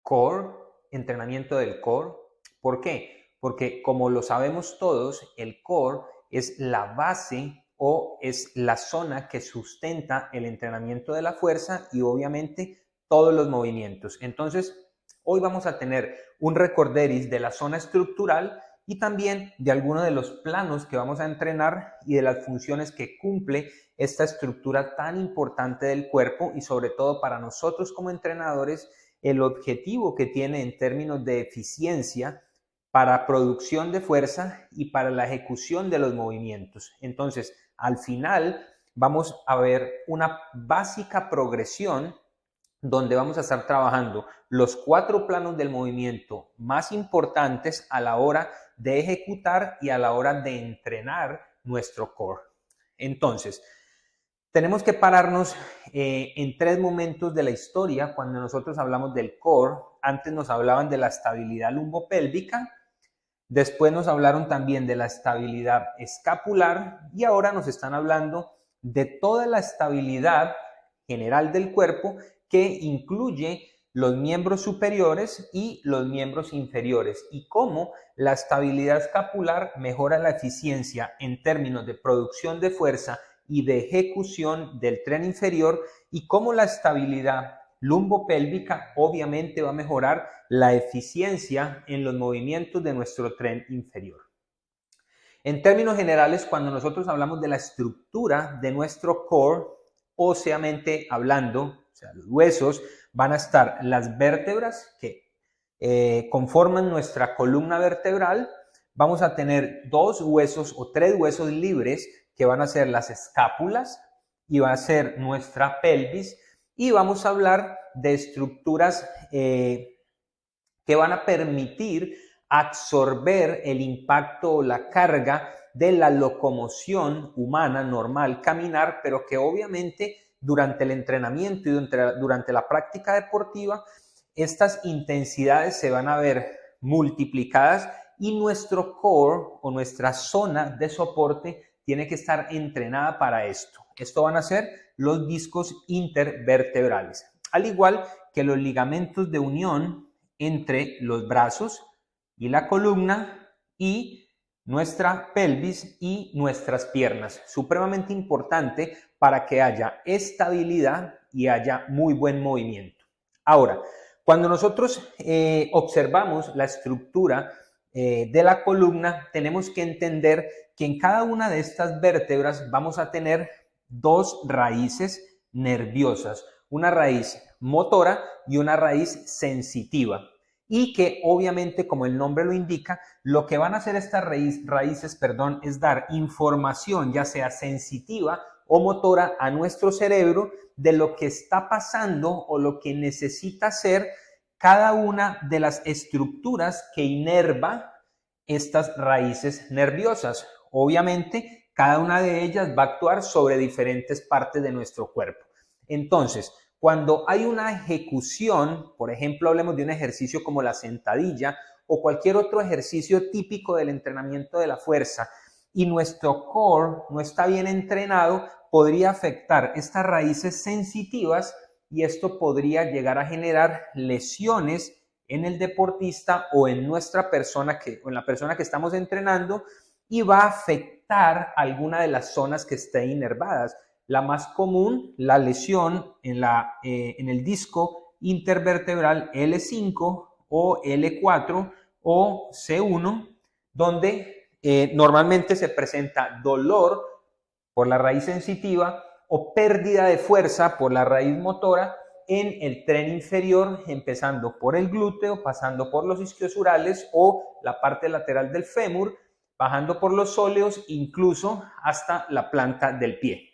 core, entrenamiento del core. ¿Por qué? Porque como lo sabemos todos, el core es la base o es la zona que sustenta el entrenamiento de la fuerza y obviamente todos los movimientos. Entonces, hoy vamos a tener un recorderis de la zona estructural y también de algunos de los planos que vamos a entrenar y de las funciones que cumple esta estructura tan importante del cuerpo y sobre todo para nosotros como entrenadores, el objetivo que tiene en términos de eficiencia para producción de fuerza y para la ejecución de los movimientos. Entonces, al final vamos a ver una básica progresión donde vamos a estar trabajando los 4 planos del movimiento más importantes a la hora de ejecutar y a la hora de entrenar nuestro core. Entonces, tenemos que pararnos en 3 momentos de la historia cuando nosotros hablamos del core. Antes nos hablaban de la estabilidad lumbopélvica, después nos hablaron también de la estabilidad escapular y ahora nos están hablando de toda la estabilidad general del cuerpo que incluye los miembros superiores y los miembros inferiores y cómo la estabilidad escapular mejora la eficiencia en términos de producción de fuerza y de ejecución del tren inferior y cómo la estabilidad lumbopélvica obviamente va a mejorar la eficiencia en los movimientos de nuestro tren inferior. En términos generales, cuando nosotros hablamos de la estructura de nuestro core, óseamente hablando, o sea, los huesos, van a estar las vértebras que conforman nuestra columna vertebral. Vamos a tener 2 huesos o 3 huesos libres que van a ser las escápulas y va a ser nuestra pelvis y vamos a hablar de estructuras que van a permitir absorber el impacto o la carga de la locomoción humana normal, caminar, pero que obviamente durante el entrenamiento y durante la práctica deportiva, estas intensidades se van a ver multiplicadas y nuestro core o nuestra zona de soporte tiene que estar entrenada para esto. Esto van a ser los discos intervertebrales, al igual que los ligamentos de unión entre los brazos y la columna y nuestra pelvis y nuestras piernas. Supremamente importante para que haya estabilidad y haya muy buen movimiento. Ahora, cuando nosotros observamos la estructura de la columna, tenemos que entender que en cada una de estas vértebras vamos a tener 2 raíces nerviosas, una raíz motora y una raíz sensitiva. Y que obviamente, como el nombre lo indica, lo que van a hacer estas raíces, es dar información, ya sea sensitiva o motora, a nuestro cerebro de lo que está pasando o lo que necesita hacer cada una de las estructuras que inerva estas raíces nerviosas. Obviamente, cada una de ellas va a actuar sobre diferentes partes de nuestro cuerpo. Entonces, cuando hay una ejecución, por ejemplo, hablemos de un ejercicio como la sentadilla o cualquier otro ejercicio típico del entrenamiento de la fuerza y nuestro core no está bien entrenado, podría afectar estas raíces sensitivas y esto podría llegar a generar lesiones en el deportista o en nuestra persona o en la persona que estamos entrenando y va a afectar alguna de las zonas que estén inervadas. La más común, la lesión en el disco intervertebral L5 o L4 o C1, donde normalmente se presenta dolor por la raíz sensitiva o pérdida de fuerza por la raíz motora en el tren inferior, empezando por el glúteo, pasando por los isquiosurales o la parte lateral del fémur, bajando por los sóleos, incluso hasta la planta del pie.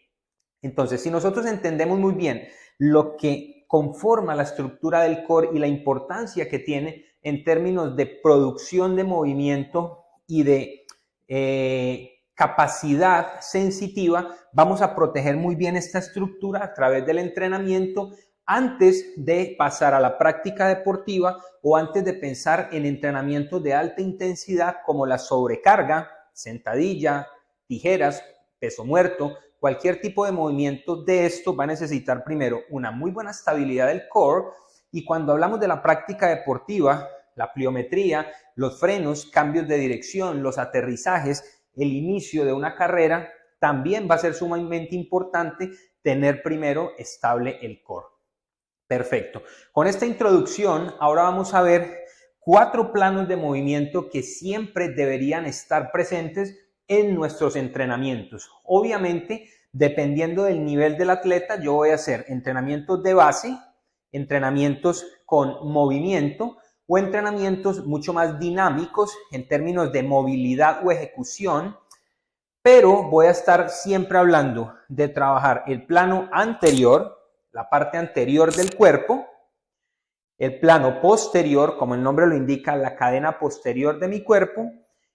Entonces, si nosotros entendemos muy bien lo que conforma la estructura del core y la importancia que tiene en términos de producción de movimiento y de capacidad sensitiva, vamos a proteger muy bien esta estructura a través del entrenamiento antes de pasar a la práctica deportiva o antes de pensar en entrenamientos de alta intensidad como la sobrecarga, sentadilla, tijeras, peso muerto. Cualquier tipo de movimiento de esto va a necesitar primero una muy buena estabilidad del core Y cuando hablamos de la práctica deportiva, la pliometría, los frenos, cambios de dirección, los aterrizajes, el inicio de una carrera, también va a ser sumamente importante tener primero estable el core. Perfecto. Con esta introducción, ahora vamos a ver 4 planos de movimiento que siempre deberían estar presentes en nuestros entrenamientos. Obviamente, dependiendo del nivel del atleta, yo voy a hacer entrenamientos de base, entrenamientos con movimiento o entrenamientos mucho más dinámicos en términos de movilidad o ejecución, pero voy a estar siempre hablando de trabajar el plano anterior, la parte anterior del cuerpo, el plano posterior, como el nombre lo indica, la cadena posterior de mi cuerpo,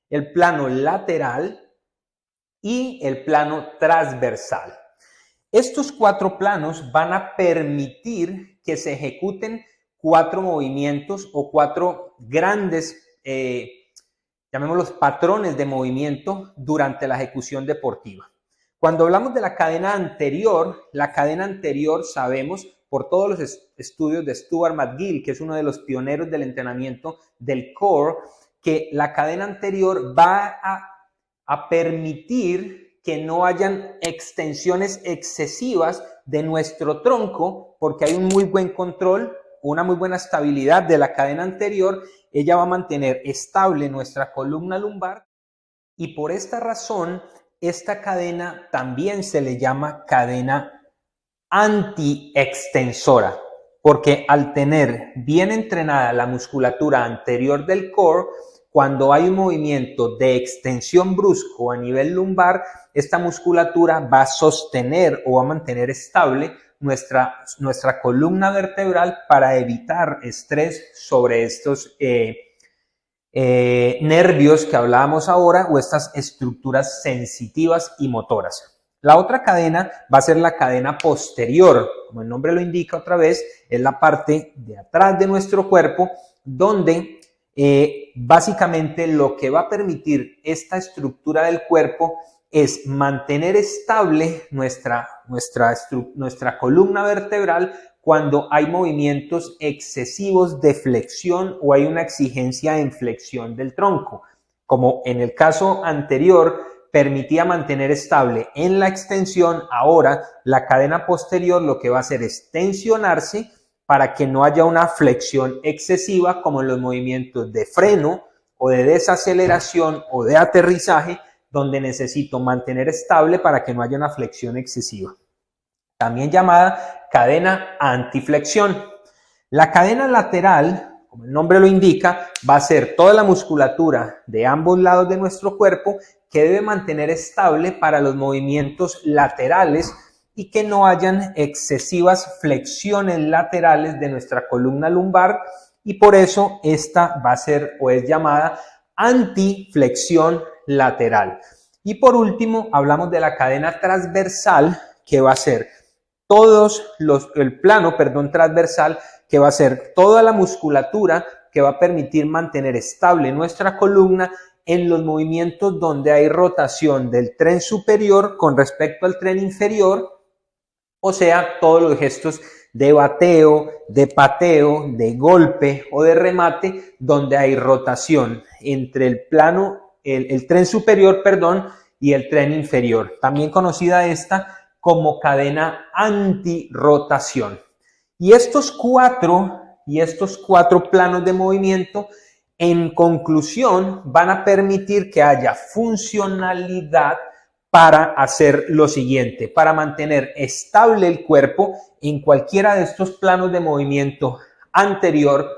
el plano lateral y el plano transversal. Estos 4 planos van a permitir que se ejecuten 4 movimientos o 4 grandes, llamémoslos patrones de movimiento durante la ejecución deportiva. Cuando hablamos de la cadena anterior sabemos por todos los estudios de Stuart McGill, que es uno de los pioneros del entrenamiento del core, que la cadena anterior va a permitir que no hayan extensiones excesivas de nuestro tronco, porque hay un muy buen control, una muy buena estabilidad de la cadena anterior. Ella va a mantener estable nuestra columna lumbar y por esta razón esta cadena también se le llama cadena antiextensora, porque al tener bien entrenada la musculatura anterior del core, cuando hay un movimiento de extensión brusco a nivel lumbar, esta musculatura va a sostener o va a mantener estable nuestra columna vertebral para evitar estrés sobre estos nervios que hablábamos ahora o estas estructuras sensitivas y motoras. La otra cadena va a ser la cadena posterior, como el nombre lo indica otra vez, es la parte de atrás de nuestro cuerpo, donde básicamente lo que va a permitir esta estructura del cuerpo es mantener estable nuestra columna vertebral cuando hay movimientos excesivos de flexión o hay una exigencia en flexión del tronco. Como en el caso anterior permitía mantener estable en la extensión, ahora la cadena posterior lo que va a hacer es tensionarse para que no haya una flexión excesiva como en los movimientos de freno o de desaceleración o de aterrizaje, donde necesito mantener estable para que no haya una flexión excesiva. También llamada cadena antiflexión. La cadena lateral, como el nombre lo indica, va a ser toda la musculatura de ambos lados de nuestro cuerpo que debe mantener estable para los movimientos laterales y que no hayan excesivas flexiones laterales de nuestra columna lumbar, y por eso esta va a ser o es llamada antiflexión lateral. Y por último hablamos de la cadena transversal, que va a ser el plano transversal, que va a ser toda la musculatura que va a permitir mantener estable nuestra columna en los movimientos donde hay rotación del tren superior con respecto al tren inferior, o sea, todos los gestos de bateo, de pateo, de golpe o de remate, donde hay rotación entre el tren superior, y el tren inferior, también conocida esta como cadena antirrotación. Y estos cuatro planos de movimiento, en conclusión, van a permitir que haya funcionalidad para hacer lo siguiente, para mantener estable el cuerpo en cualquiera de estos planos de movimiento anterior,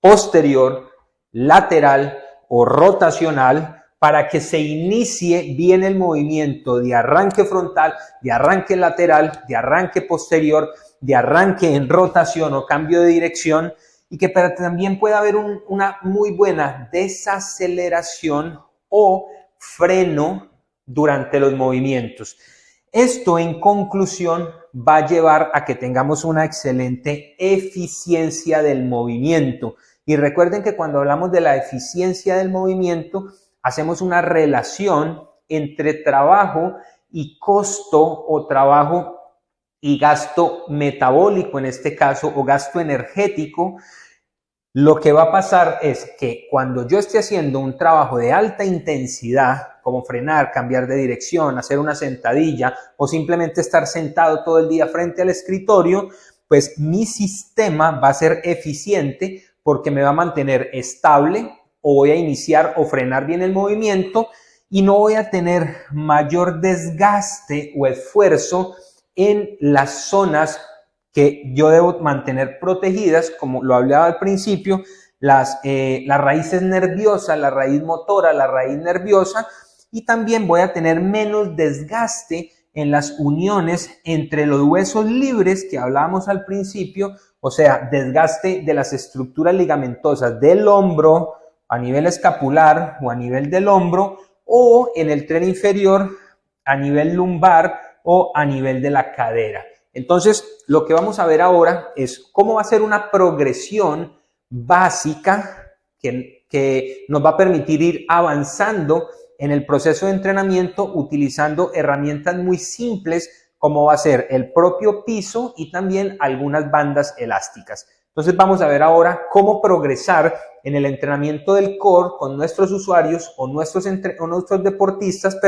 posterior, lateral o rotacional, para que se inicie bien el movimiento de arranque frontal, de arranque lateral, de arranque posterior, de arranque en rotación o cambio de dirección, y que también pueda haber una muy buena desaceleración o freno durante los movimientos. Esto, en conclusión, va a llevar a que tengamos una excelente eficiencia del movimiento. Y recuerden que cuando hablamos de la eficiencia del movimiento, hacemos una relación entre trabajo y costo o trabajo y gasto metabólico en este caso o gasto energético, lo que va a pasar es que cuando yo esté haciendo un trabajo de alta intensidad, como frenar, cambiar de dirección, hacer una sentadilla o simplemente estar sentado todo el día frente al escritorio, pues mi sistema va a ser eficiente porque me va a mantener estable o voy a iniciar o frenar bien el movimiento y no voy a tener mayor desgaste o esfuerzo en las zonas que yo debo mantener protegidas, como lo hablaba al principio, las raíces nerviosas, la raíz motora, la raíz nerviosa, y también voy a tener menos desgaste en las uniones entre los huesos libres que hablábamos al principio, o sea, desgaste de las estructuras ligamentosas del hombro a nivel escapular o a nivel del hombro, o en el tren inferior a nivel lumbar o a nivel de la cadera. Entonces, lo que vamos a ver ahora es cómo va a ser una progresión básica que nos va a permitir ir avanzando en el proceso de entrenamiento utilizando herramientas muy simples como va a ser el propio piso y también algunas bandas elásticas. Entonces vamos a ver ahora cómo progresar en el entrenamiento del core con nuestros usuarios o nuestros deportistas,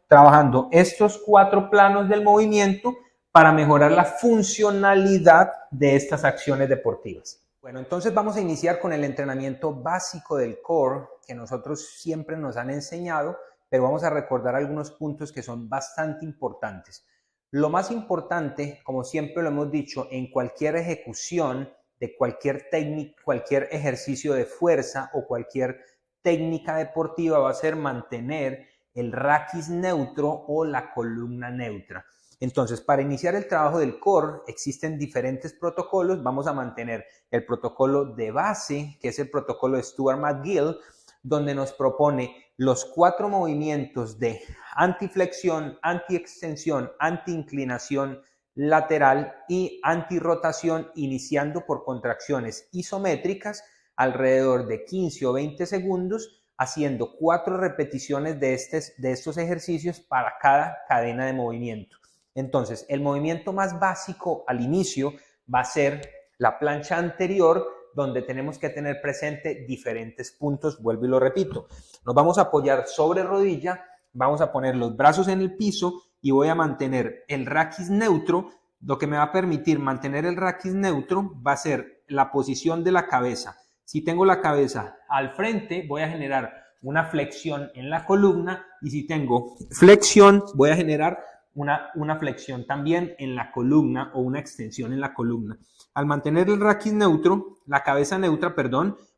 trabajando estos 4 planos del movimiento para mejorar la funcionalidad de estas acciones deportivas. Bueno, entonces vamos a iniciar con el entrenamiento básico del core que nosotros siempre nos han enseñado, pero vamos a recordar algunos puntos que son bastante importantes. Lo más importante, como siempre lo hemos dicho, en cualquier ejecución de cualquier técnica, cualquier ejercicio de fuerza o cualquier técnica deportiva va a ser mantener el raquis neutro o la columna neutra. Entonces, para iniciar el trabajo del core existen diferentes protocolos. Vamos a mantener el protocolo de base, que es el protocolo de Stuart McGill, donde nos propone los 4 movimientos de antiflexión, antiextensión, antiinclinación lateral y antirrotación, iniciando por contracciones isométricas alrededor de 15 o 20 segundos, haciendo 4 repeticiones de estos ejercicios para cada cadena de movimiento. Entonces, el movimiento más básico al inicio va a ser la plancha anterior, donde tenemos que tener presente diferentes puntos. Vuelvo y lo repito. Nos vamos a apoyar sobre rodilla, vamos a poner los brazos en el piso y voy a mantener el raquis neutro. Lo que me va a permitir mantener el raquis neutro va a ser la posición de la cabeza. Si tengo la cabeza al frente, voy a generar una flexión en la columna, y si tengo flexión, voy a generar una flexión también en la columna o una extensión en la columna. Al mantener el raquis neutro, la cabeza neutra,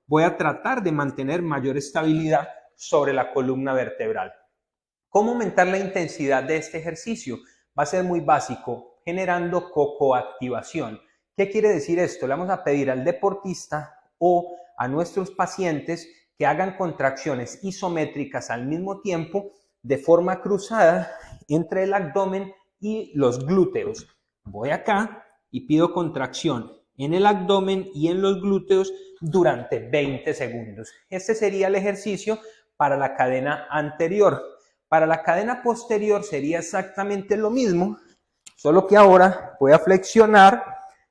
voy a tratar de mantener mayor estabilidad sobre la columna vertebral. ¿Cómo aumentar la intensidad de este ejercicio? Va a ser muy básico, generando cocoactivación. ¿Qué quiere decir esto? Le vamos a pedir al deportista o a nuestros pacientes que hagan contracciones isométricas al mismo tiempo de forma cruzada entre el abdomen y los glúteos. Voy acá y pido contracción en el abdomen y en los glúteos durante 20 segundos. Este sería el ejercicio para la cadena anterior. Para la cadena posterior sería exactamente lo mismo, solo que ahora voy a flexionar,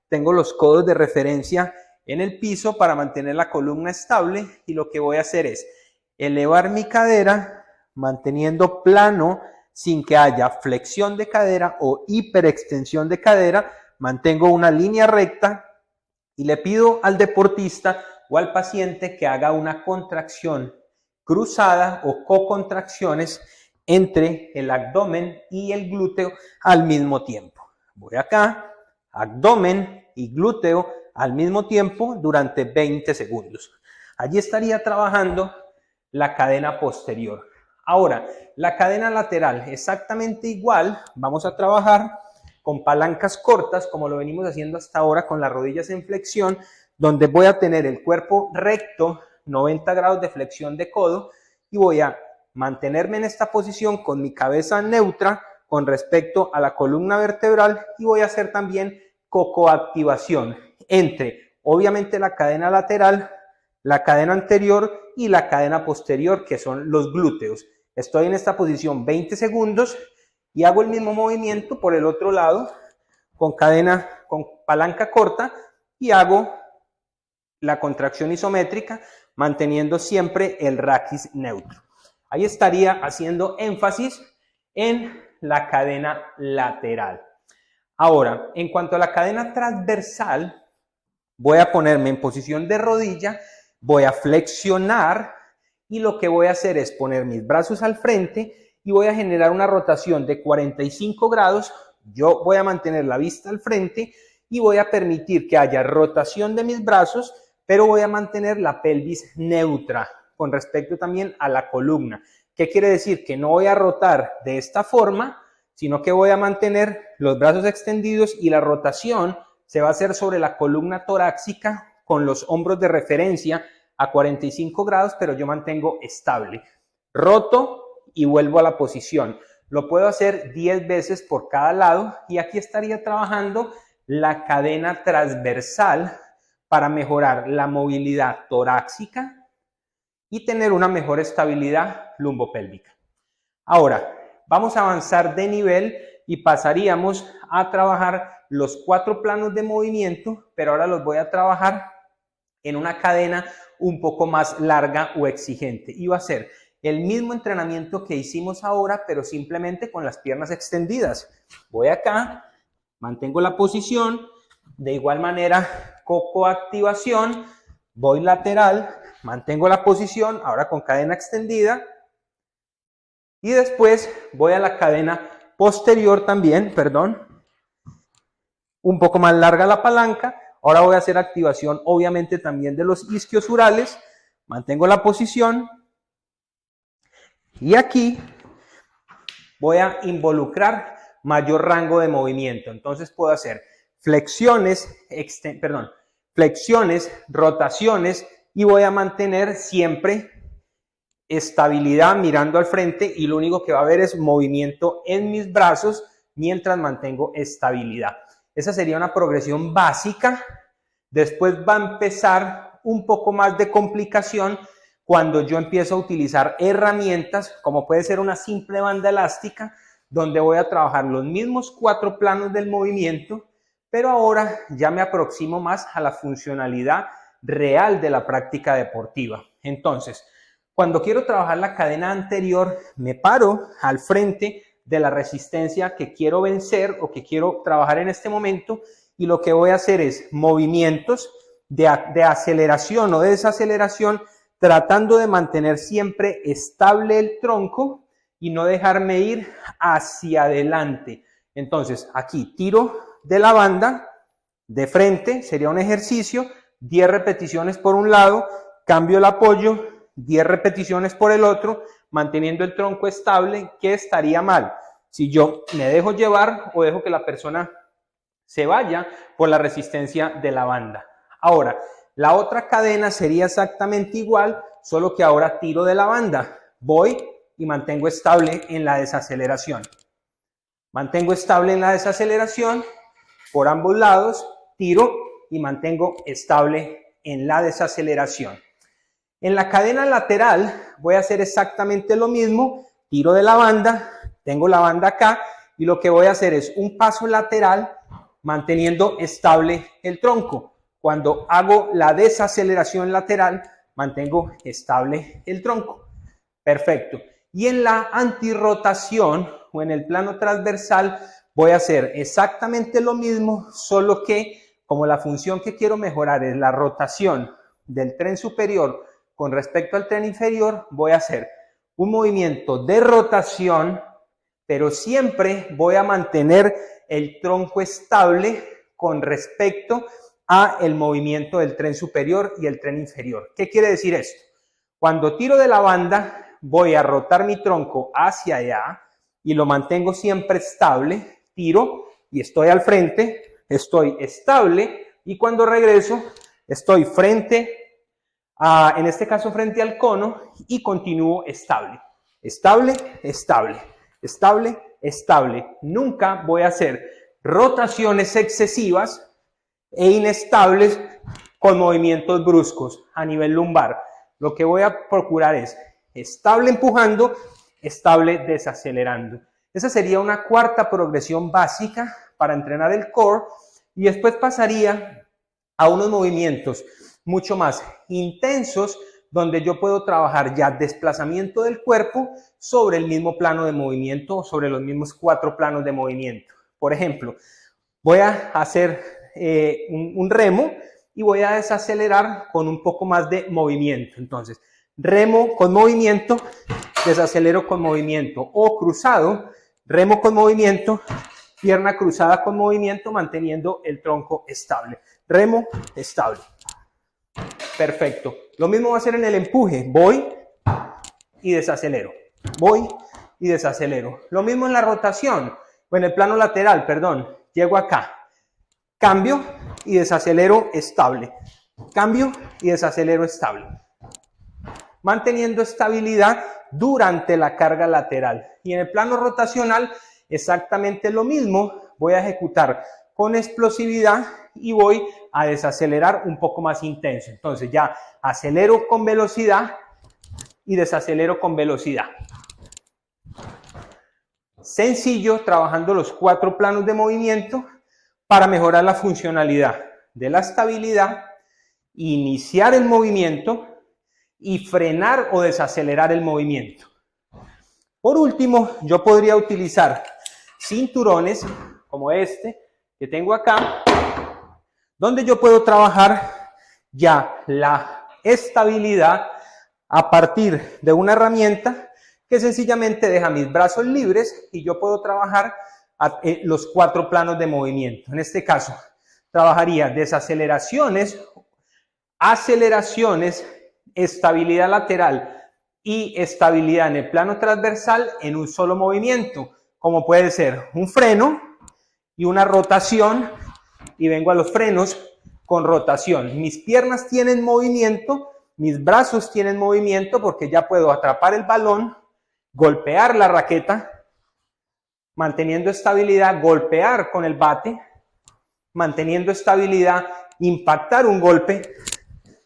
tengo los codos de referencia en el piso para mantener la columna estable, y lo que voy a hacer es elevar mi cadera manteniendo plano sin que haya flexión de cadera o hiperextensión de cadera. Mantengo una línea recta y le pido al deportista o al paciente que haga una contracción cruzada o cocontracciones entre el abdomen y el glúteo al mismo tiempo. Voy acá, abdomen y glúteo al mismo tiempo durante 20 segundos. Allí estaría trabajando la cadena posterior. Ahora, la cadena lateral, exactamente igual. Vamos a trabajar con palancas cortas, como lo venimos haciendo hasta ahora, con las rodillas en flexión, donde voy a tener el cuerpo recto, 90 grados de flexión de codo, y voy a mantenerme en esta posición con mi cabeza neutra con respecto a la columna vertebral, y voy a hacer también cocoactivación entre, obviamente, la cadena lateral, la cadena anterior y la cadena posterior, que son los glúteos. Estoy en esta posición 20 segundos y hago el mismo movimiento por el otro lado, con cadena, con palanca corta y hago la contracción isométrica manteniendo siempre el raquis neutro. Ahí estaría haciendo énfasis en la cadena lateral. Ahora, en cuanto a la cadena transversal, voy a ponerme en posición de rodilla, voy a flexionar y lo que voy a hacer es poner mis brazos al frente y voy a generar una rotación de 45 grados. Yo voy a mantener la vista al frente y voy a permitir que haya rotación de mis brazos, pero voy a mantener la pelvis neutra con respecto también a la columna. ¿Qué quiere decir? Que no voy a rotar de esta forma, sino que voy a mantener los brazos extendidos y la rotación se va a hacer sobre la columna torácica con los hombros de referencia a 45 grados, pero yo mantengo estable. Roto y vuelvo a la posición. Lo puedo hacer 10 veces por cada lado y aquí estaría trabajando la cadena transversal para mejorar la movilidad torácica y tener una mejor estabilidad lumbopélvica. Ahora, vamos a avanzar de nivel y pasaríamos a trabajar los 4 planos de movimiento, pero ahora los voy a trabajar en una cadena un poco más larga o exigente. Y va a ser el mismo entrenamiento que hicimos ahora, pero simplemente con las piernas extendidas. Voy acá, mantengo la posición, de igual manera coactivación, voy lateral, mantengo la posición, ahora con cadena extendida, y después voy a la cadena posterior también, un poco más larga la palanca. Ahora voy a hacer activación obviamente también de los isquiosurales, mantengo la posición y aquí voy a involucrar mayor rango de movimiento. Entonces puedo hacer flexiones, rotaciones y voy a mantener siempre estabilidad mirando al frente y lo único que va a haber es movimiento en mis brazos mientras mantengo estabilidad. Esa sería una progresión básica. Después va a empezar un poco más de complicación cuando yo empiezo a utilizar herramientas como puede ser una simple banda elástica, donde voy a trabajar los mismos 4 planos del movimiento, pero ahora ya me aproximo más a la funcionalidad real de la práctica deportiva. Entonces, cuando quiero trabajar la cadena anterior, me paro al frente de la resistencia que quiero vencer o que quiero trabajar en este momento y lo que voy a hacer es movimientos de aceleración o de desaceleración, tratando de mantener siempre estable el tronco y no dejarme ir hacia adelante. Entonces, aquí tiro de la banda, de frente, sería un ejercicio, 10 repeticiones por un lado, cambio el apoyo, 10 repeticiones por el otro, manteniendo el tronco estable. ¿Qué estaría mal? Si yo me dejo llevar o dejo que la persona se vaya por la resistencia de la banda. Ahora, la otra cadena sería exactamente igual, solo que ahora tiro de la banda. Voy y mantengo estable en la desaceleración. Mantengo estable en la desaceleración por ambos lados, tiro y mantengo estable en la desaceleración. En la cadena lateral voy a hacer exactamente lo mismo, tiro de la banda, tengo la banda acá y lo que voy a hacer es un paso lateral manteniendo estable el tronco. Cuando hago la desaceleración lateral, mantengo estable el tronco. Perfecto. Y en la antirrotación o en el plano transversal voy a hacer exactamente lo mismo, solo que como la función que quiero mejorar es la rotación del tren superior con respecto al tren inferior, voy a hacer un movimiento de rotación, pero siempre voy a mantener el tronco estable con respecto a el movimiento del tren superior y el tren inferior. ¿Qué quiere decir esto? Cuando tiro de la banda, voy a rotar mi tronco hacia allá y lo mantengo siempre estable, tiro y estoy al frente, estoy estable y cuando regreso estoy frente en este caso frente al cono y continúo estable. Estable, estable, estable, estable. Nunca voy a hacer rotaciones excesivas e inestables con movimientos bruscos a nivel lumbar. Lo que voy a procurar es estable empujando, estable desacelerando. Esa sería una cuarta progresión básica para entrenar el core y después pasaría a unos movimientos mucho más intensos donde yo puedo trabajar ya desplazamiento del cuerpo sobre el mismo plano de movimiento o sobre los mismos 4 planos de movimiento. Por ejemplo, voy a hacer un remo y voy a desacelerar con un poco más de movimiento. Entonces, remo con movimiento, desacelero con movimiento, o cruzado, remo con movimiento, pierna cruzada con movimiento, manteniendo el tronco estable. Remo, estable. Perfecto. Lo mismo va a hacer en el empuje. Voy y desacelero. Voy y desacelero. Lo mismo en la rotación, o en el plano lateral, perdón. Llego acá. Cambio y desacelero estable. Cambio y desacelero estable. Manteniendo estabilidad durante la carga lateral. Y en el plano rotacional, exactamente lo mismo. Voy a ejecutar con explosividad y voy a desacelerar un poco más intenso. Entonces ya acelero con velocidad y desacelero con velocidad. Sencillo, trabajando los 4 planos de movimiento para mejorar la funcionalidad de la estabilidad, iniciar el movimiento y frenar o desacelerar el movimiento. Por último, yo podría utilizar cinturones como este que tengo acá, donde yo puedo trabajar ya la estabilidad a partir de una herramienta que sencillamente deja mis brazos libres y yo puedo trabajar los 4 planos de movimiento. En este caso, trabajaría desaceleraciones, aceleraciones, estabilidad lateral y estabilidad en el plano transversal en un solo movimiento, como puede ser un freno y una rotación, y vengo a los frenos con rotación. Mis piernas tienen movimiento, mis brazos tienen movimiento porque ya puedo atrapar el balón, golpear la raqueta, manteniendo estabilidad, golpear con el bate, manteniendo estabilidad, impactar un golpe,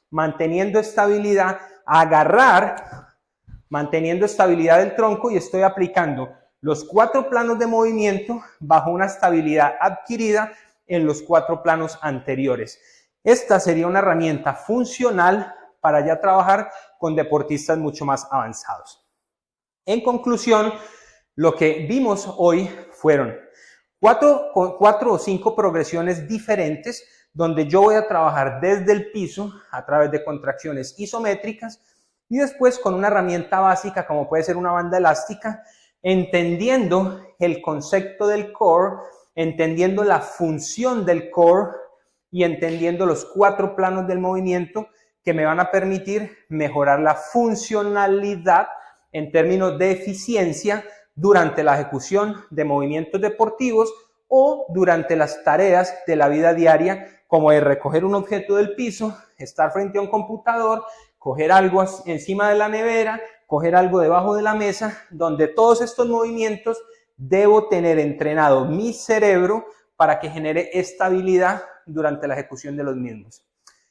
manteniendo estabilidad, agarrar, manteniendo estabilidad del tronco, y estoy aplicando los 4 planos de movimiento bajo una estabilidad adquirida en los 4 planos anteriores. Esta sería una herramienta funcional para ya trabajar con deportistas mucho más avanzados. En conclusión, lo que vimos hoy fueron 4 o 5 progresiones diferentes donde yo voy a trabajar desde el piso a través de contracciones isométricas y después con una herramienta básica como puede ser una banda elástica, entendiendo el concepto del core, entendiendo la función del core y entendiendo los 4 planos del movimiento que me van a permitir mejorar la funcionalidad en términos de eficiencia durante la ejecución de movimientos deportivos o durante las tareas de la vida diaria, como es recoger un objeto del piso, estar frente a un computador, coger algo encima de la nevera, coger algo debajo de la mesa, donde todos estos movimientos debo tener entrenado mi cerebro para que genere estabilidad durante la ejecución de los mismos.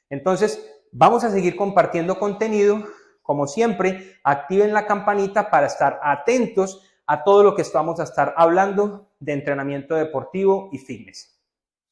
Entonces, vamos a seguir compartiendo contenido. Como siempre, activen la campanita para estar atentos a todo lo que vamos a estar hablando de entrenamiento deportivo y fitness.